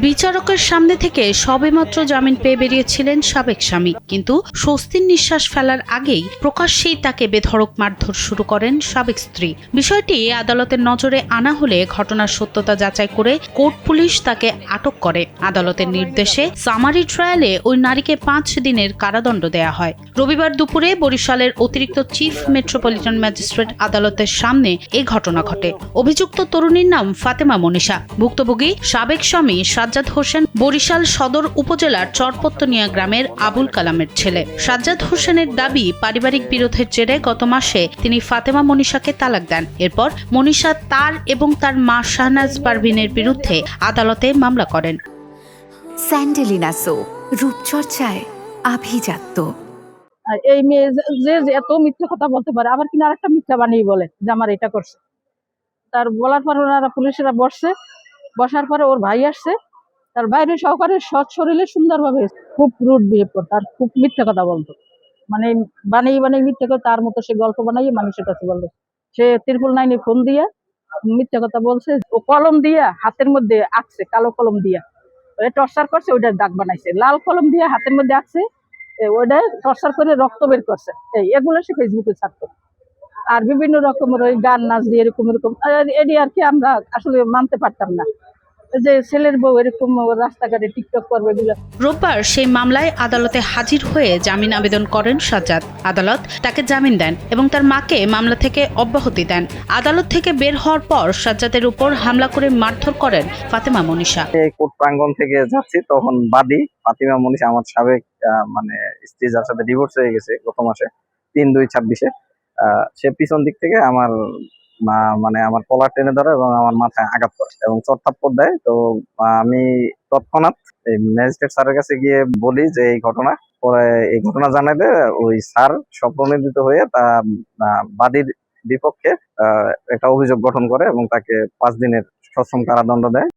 বিচারকের সামনে থেকে সবেমাত্র জামিন পেয়ে বেরিয়েছিলেন সাবেক স্বামী, কিন্তু স্বস্তির নিঃশ্বাস ফেলার আগেই প্রকাশ্যেই তাকে বেধড়ক মারধর শুরু করেন সাবেক স্ত্রী। বিষয়টি আদালতের নজরে আনা হলে ঘটনার সত্যতা যাচাই করে কোর্ট পুলিশ তাকে আটক করে। আদালতের নির্দেশে সামারি ট্রায়ালে ওই নারীকে 5 দিনের কারাদণ্ড দেয়া হয়। রবিবার দুপুরে বরিশালের অতিরিক্ত চিফ মেট্রোপলিটন ম্যাজিস্ট্রেট আদালতের সামনে এই ঘটনা ঘটে। অভিযুক্ত তরুণীর নাম ফাতেমা মনীষা। ভুক্তভোগী সাবেক স্বামী সাজ্জাদ হোসেন বরিশাল সদর উপজেলার চরপত্তনিয়া গ্রামের আবুল কালামের ছেলে। সাজ্জাদ হোসেনের দাবি, পারিবারিক বিরোধের জেরে গত মাসে তিনি ফাতেমা মনীষাকে তালাক দেন। এরপর মনীষা তার এবং তার মা শাহনাজ পারভিনের বিরুদ্ধে আদালতে মামলা করেন। স্যান্ডেলিনা সো, রূপচর্চায় আভিজাত্য। এই মেয়ে যে এত মিথ্যে কথা বলতে পারে, আবার কিনা আরেকটা মিথ্যা বানিয়ে বলে যে আমার এটা করছে। তার বলার পর ওনারা পুলিশেরা বসার পরে ওর ভাই আসছে, তার বাইরে সহকারে সৎ শরীরে সুন্দরভাবে খুব রুড বিহেভ করতো আর খুব মিথ্যে কথা বলতো। মানে বানিয়ে মিথ্যে করে তার মতো সে গল্প বানাইয়ে মানুষের কাছে বললো। সে 999 ফোন দিয়ে মিথ্যে কথা বলছে। ও কলম দিয়া হাতের মধ্যে আঁকছে, কালো কলম দিয়া টর্চার করছে, ওইটার দাগ বানাইছে। লাল কলম দিয়ে হাতের মধ্যে আঁকছে, ওইটা টর্চার করে রক্ত বের করছে। এগুলো সে ফেসবুকে ছাড়তো। আর বিভিন্ন রকমের ওই গান নাচ দিয়ে এরকম এটি আর কি আমরা আসলে মানতে পারতাম না যে ছেলের বউ এরকম রাস্তাঘাটে টিকটক করবে এগুলো। রোববার সেই মামলায় আদালতে হাজির হয়ে জামিন আবেদন করেন সাজ্জাদ। আদালত তাকে জামিন দেন এবং তার মাকে মামলা থেকে অব্যাহতি দেন। আদালত থেকে বের হওয়ার পর সাজ্জাদের উপর হামলা করে মারধর করেন ফাতেমা মনীষা। কোর্ট প্রাঙ্গণ থেকে যাচ্ছি, তখন বাদী ফাতেমা মনীষা, আমার সাবেক মানে স্ত্রী, যার সাথে ডিভোর্স হয়ে গেছে গত মাসে 3/2/26-এ, সে পিছন দিক থেকে আমার কলার টেনে ধরে এবং আমার মাথায় আঘাত করে এবং চড়-থাপ্পড় দেয়। তো আমি তৎক্ষণাৎ ম্যাজিস্ট্রেট স্যারের কাছে গিয়ে বলি যে এই ঘটনা। পরে এই ঘটনা জানালে ওই স্যার স্বপ্রণোদিত হয়ে তা বাদীর বিপক্ষে একটা অভিযোগ গঠন করে এবং তাকে 5 দিনের সশ্রম কারাদণ্ড দেয়।